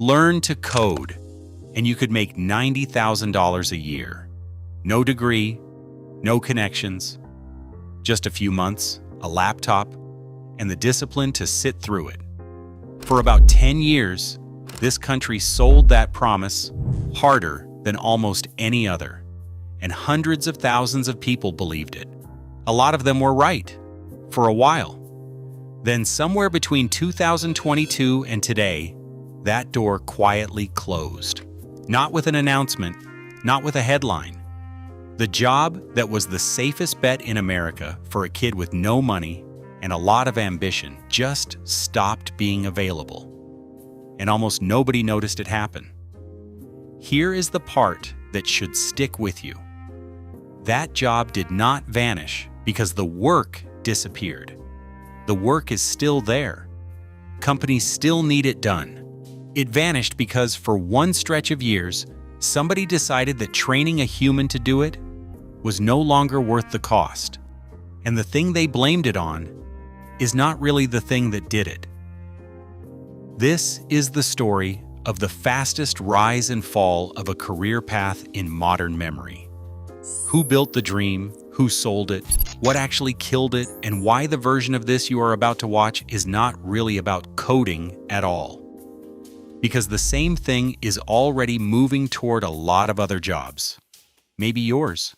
Learn to code, and you could make $90,000 a year. No degree, no connections, just a few months, a laptop, and the discipline to sit through it. For about 10 years, this country sold that promise harder than almost any other, and hundreds of thousands of people believed it. A lot of them were right, for a while. Then somewhere between 2022 and today, that door quietly closed. Not with an announcement, not with a headline. The job that was the safest bet in America for a kid with no money and a lot of ambition just stopped being available. And almost nobody noticed it happen. Here is the part that should stick with you. That job did not vanish because the work disappeared. The work is still there. Companies still need it done. It vanished because for one stretch of years, somebody decided that training a human to do it was no longer worth the cost. And the thing they blamed it on is not really the thing that did it. This is the story of the fastest rise and fall of a career path in modern memory. Who built the dream, who sold it, what actually killed it, and why the version of this you are about to watch is not really about coding at all. Because the same thing is already moving toward a lot of other jobs, maybe yours.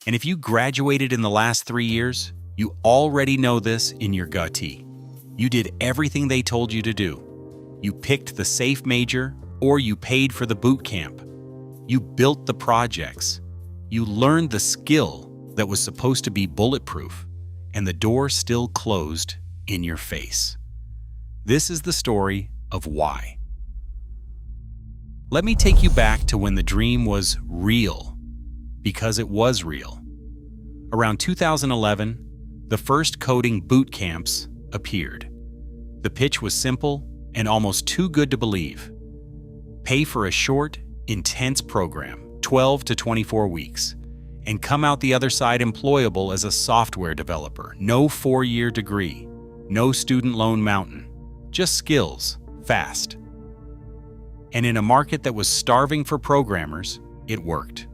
And if you graduated in the last 3 years, you already know this in your gut. You did everything they told you to do. You picked the safe major, or you paid for the boot camp. You built the projects. You learned the skill that was supposed to be bulletproof, and the door still closed in your face. This is the story of why. Let me take you back to when the dream was real, because it was real. Around 2011, the first coding boot camps appeared. The pitch was simple and almost too good to believe. Pay for a short, intense program, 12 to 24 weeks, and come out the other side employable as a software developer. No 4-year degree, no student loan mountain, just skills, fast. And in a market that was starving for programmers, it worked.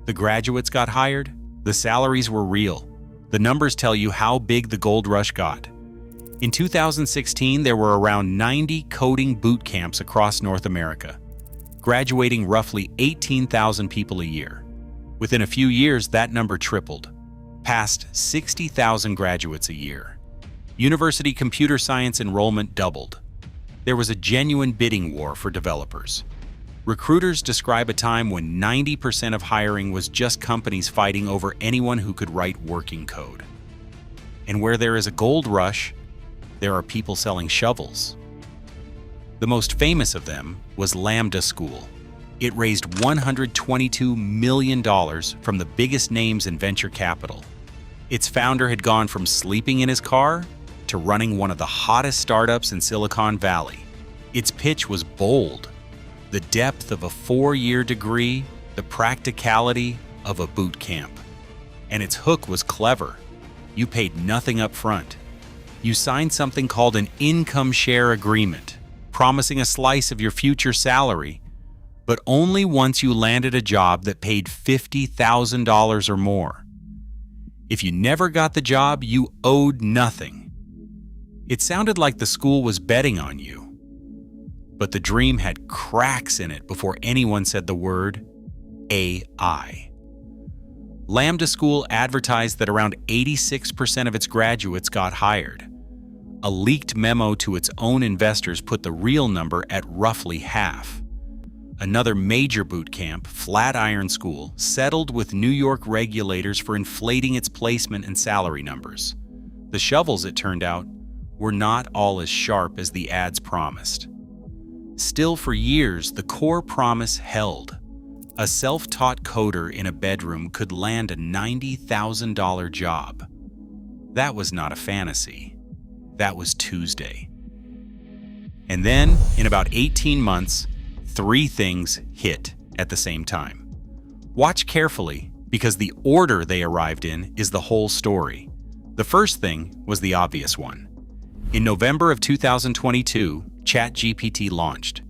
The graduates got hired, the salaries were real. The numbers tell you how big the gold rush got. In 2016, there were around 90 coding boot camps across North America, graduating roughly 18,000 people a year. Within a few years, that number tripled, past 60,000 graduates a year. University computer science enrollment doubled. There was a genuine bidding war for developers. Recruiters describe a time when 90% of hiring was just companies fighting over anyone who could write working code. And where there is a gold rush, there are people selling shovels. The most famous of them was Lambda School. It raised $122 million from the biggest names in venture capital. Its founder had gone from sleeping in his car to running one of the hottest startups in Silicon Valley. Its pitch was bold. The depth of a 4-year degree, the practicality of a boot camp. And its hook was clever. You paid nothing up front. You signed something called an income share agreement, promising a slice of your future salary, but only once you landed a job that paid $50,000 or more. If you never got the job, you owed nothing. It sounded like the school was betting on you, but the dream had cracks in it before anyone said the word AI. Lambda School advertised that around 86% of its graduates got hired. A leaked memo to its own investors put the real number at roughly half. Another major boot camp, Flatiron School, settled with New York regulators for inflating its placement and salary numbers. The shovels, it turned out, were not all as sharp as the ads promised. Still, for years, the core promise held. A self-taught coder in a bedroom could land a $90,000 job. That was not a fantasy. That was Tuesday. And then, in about 18 months, 3 things hit at the same time. Watch carefully, because the order they arrived in is the whole story. The first thing was the obvious one. In November of 2022, ChatGPT launched.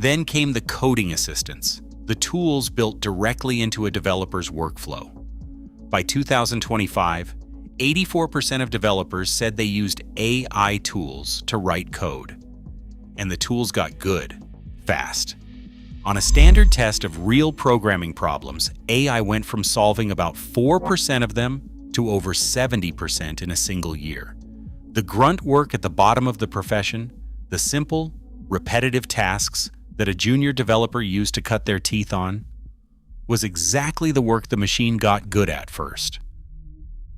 Then came the coding assistants, the tools built directly into a developer's workflow. By 2025, 84% of developers said they used AI tools to write code. And the tools got good, fast. On a standard test of real programming problems, AI went from solving about 4% of them to over 70% in a single year. The grunt work at the bottom of the profession, the simple, repetitive tasks that a junior developer used to cut their teeth on, was exactly the work the machine got good at first.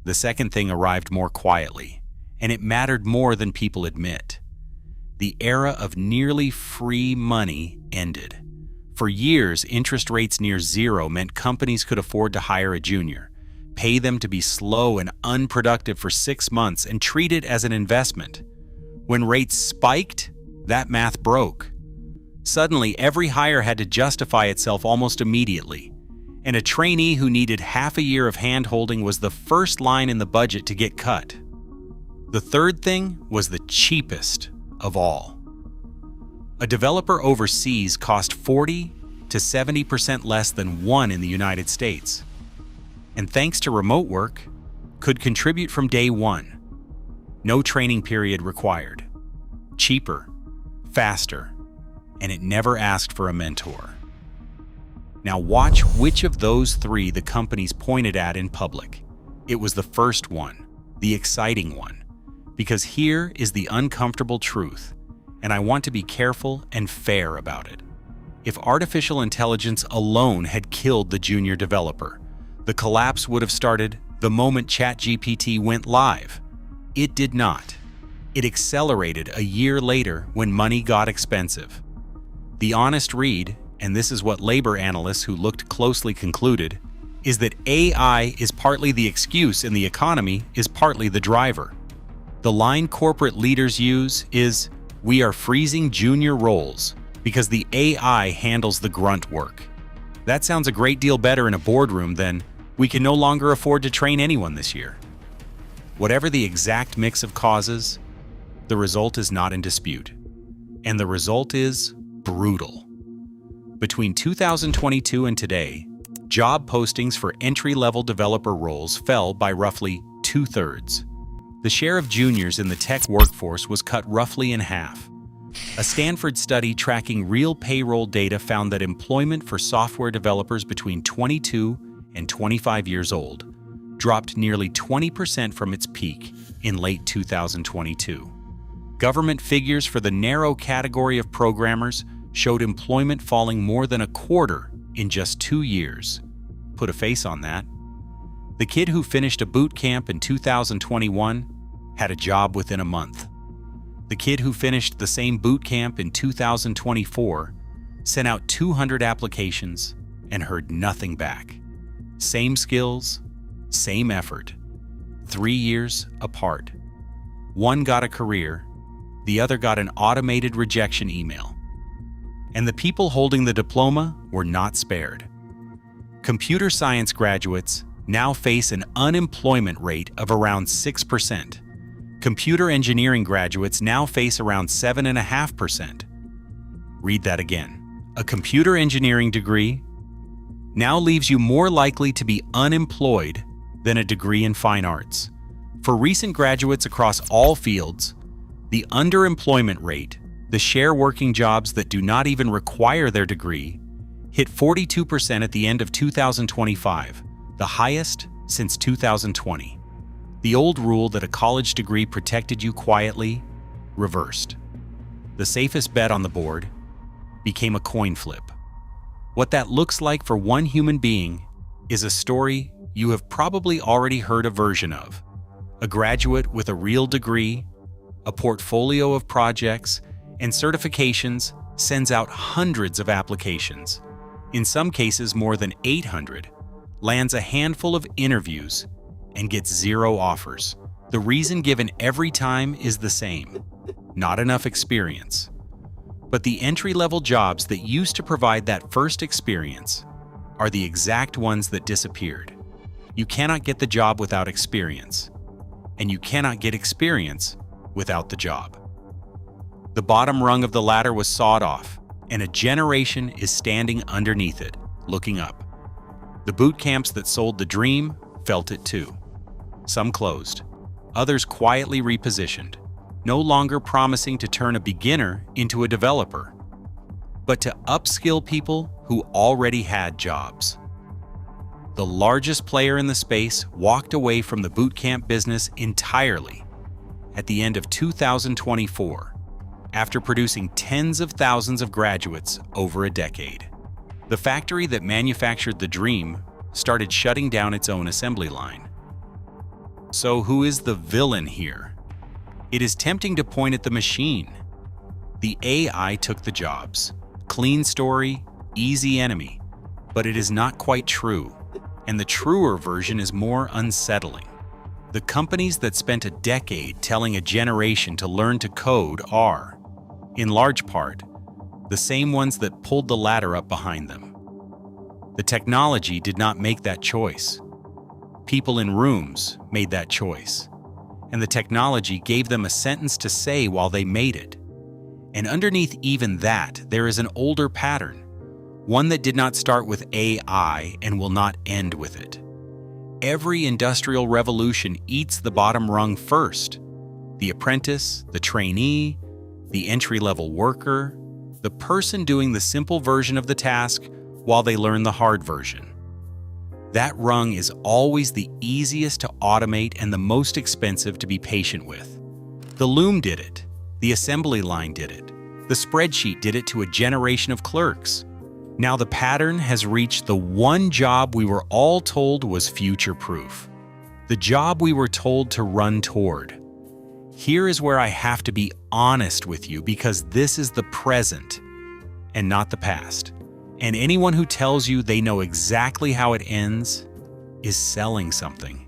The second thing arrived more quietly, and it mattered more than people admit. The era of nearly free money ended. For years, interest rates near zero meant companies could afford to hire a junior, pay them to be slow and unproductive for 6 months, and treat it as an investment. When rates spiked, that math broke. Suddenly, every hire had to justify itself almost immediately, and a trainee who needed half a year of hand-holding was the first line in the budget to get cut. The third thing was the cheapest of all. A developer overseas cost 40 to 70% less than one in the United States, and thanks to remote work, could contribute from day one. No training period required. Cheaper, faster, and it never asked for a mentor. Now watch which of those three the companies pointed at in public. It was the first one, the exciting one, because here is the uncomfortable truth, and I want to be careful and fair about it. If artificial intelligence alone had killed the junior developer, the collapse would have started the moment ChatGPT went live. It did not. It accelerated a year later when money got expensive. The honest read, and this is what labor analysts who looked closely concluded, is that AI is partly the excuse and the economy is partly the driver. The line corporate leaders use is, "We are freezing junior roles because the AI handles the grunt work." That sounds a great deal better in a boardroom than, "We can no longer afford to train anyone this year." Whatever the exact mix of causes, the result is not in dispute. And the result is brutal. Between 2022 and today, job postings for entry-level developer roles fell by roughly 2/3. The share of juniors in the tech workforce was cut roughly in half. A Stanford study tracking real payroll data found that employment for software developers between 22 and 25 years old dropped nearly 20% from its peak in late 2022. Government figures for the narrow category of programmers showed employment falling more than a quarter in just 2 years. Put a face on that. The kid who finished a boot camp in 2021 had a job within a month. The kid who finished the same boot camp in 2024 sent out 200 applications and heard nothing back. Same skills, same effort, 3 years apart. One got a career, the other got an automated rejection email. And the people holding the diploma were not spared. Computer science graduates now face an unemployment rate of around 6%. Computer engineering graduates now face around 7.5%. Read that again. A computer engineering degree now leaves you more likely to be unemployed than a degree in fine arts. For recent graduates across all fields, the underemployment rate, the share working jobs that do not even require their degree, hit 42% at the end of 2025, the highest since 2020. The old rule that a college degree protected you quietly reversed. The safest bet on the board became a coin flip. What that looks like for one human being is a story you have probably already heard a version of. A graduate with a real degree, a portfolio of projects, and certifications sends out hundreds of applications. In some cases, more than 800, lands a handful of interviews, and gets 0 offers. The reason given every time is the same: not enough experience. But the entry-level jobs that used to provide that first experience are the exact ones that disappeared. You cannot get the job without experience, and you cannot get experience without the job. The bottom rung of the ladder was sawed off, and a generation is standing underneath it, looking up. The boot camps that sold the dream felt it too. Some closed, others quietly repositioned, no longer promising to turn a beginner into a developer, but to upskill people who already had jobs. The largest player in the space walked away from the bootcamp business entirely at the end of 2024, after producing tens of thousands of graduates over a decade. The factory that manufactured the dream started shutting down its own assembly line. So who is the villain here? It is tempting to point at the machine. The AI took the jobs. Clean story, easy enemy. But it is not quite true, and the truer version is more unsettling. The companies that spent a decade telling a generation to learn to code are, in large part, the same ones that pulled the ladder up behind them. The technology did not make that choice. People in rooms made that choice, and the technology gave them a sentence to say while they made it. And underneath even that, there is an older pattern, one that did not start with AI and will not end with it. Every industrial revolution eats the bottom rung first: the apprentice, the trainee, the entry-level worker, the person doing the simple version of the task while they learn the hard version. That rung is always the easiest to automate and the most expensive to be patient with. The loom did it. The assembly line did it. The spreadsheet did it to a generation of clerks. Now the pattern has reached the one job we were all told was future-proof. The job we were told to run toward. Here is where I have to be honest with you, because this is the present and not the past. And anyone who tells you they know exactly how it ends is selling something.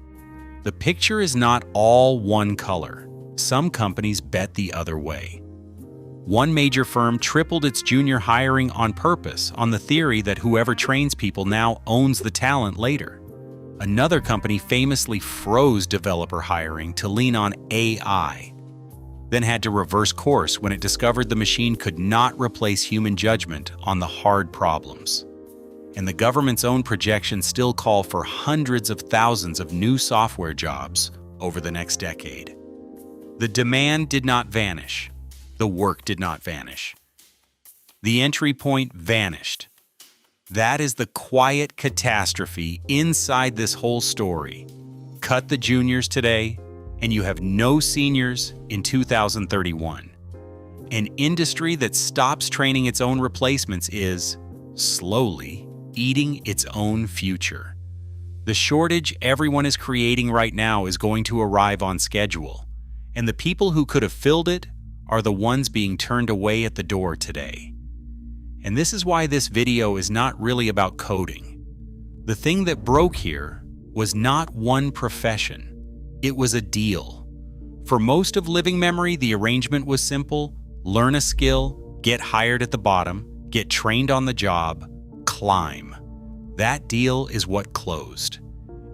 The picture is not all one color. Some companies bet the other way. One major firm tripled its junior hiring on purpose, on the theory that whoever trains people now owns the talent later. Another company famously froze developer hiring to lean on AI, then had to reverse course when it discovered the machine could not replace human judgment on the hard problems. And the government's own projections still call for hundreds of thousands of new software jobs over the next decade. The demand did not vanish. The work did not vanish. The entry point vanished. That is the quiet catastrophe inside this whole story. Cut the juniors today, and you have no seniors in 2031. An industry that stops training its own replacements is, slowly, eating its own future. The shortage everyone is creating right now is going to arrive on schedule, and the people who could have filled it are the ones being turned away at the door today. And this is why this video is not really about coding. The thing that broke here was not one profession. It was a deal. For most of living memory, the arrangement was simple: learn a skill, get hired at the bottom, get trained on the job, climb. That deal is what closed.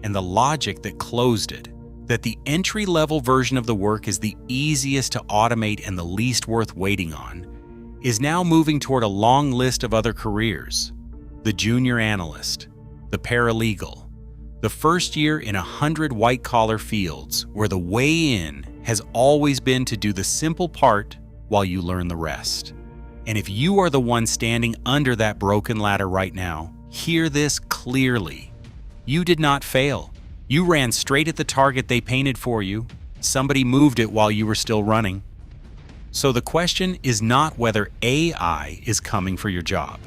And the logic that closed it, that the entry-level version of the work is the easiest to automate and the least worth waiting on, is now moving toward a long list of other careers: the junior analyst, the paralegal, the first year in 100 white-collar fields where the way in has always been to do the simple part while you learn the rest. And if you are the one standing under that broken ladder right now, hear this clearly. You did not fail. You ran straight at the target they painted for you. Somebody moved it while you were still running. So the question is not whether AI is coming for your job.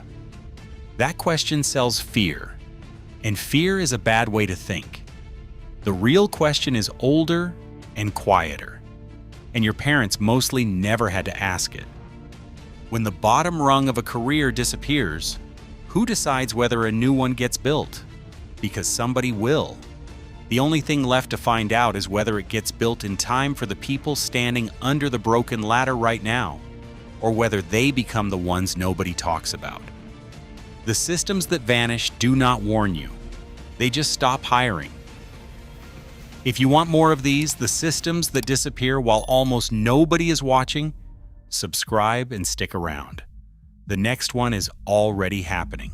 That question sells fear, and fear is a bad way to think. The real question is older and quieter, and your parents mostly never had to ask it. When the bottom rung of a career disappears, who decides whether a new one gets built? Because somebody will. The only thing left to find out is whether it gets built in time for the people standing under the broken ladder right now, or whether they become the ones nobody talks about. The systems that vanish do not warn you. They just stop hiring. If you want more of these, the systems that disappear while almost nobody is watching, subscribe and stick around. The next one is already happening.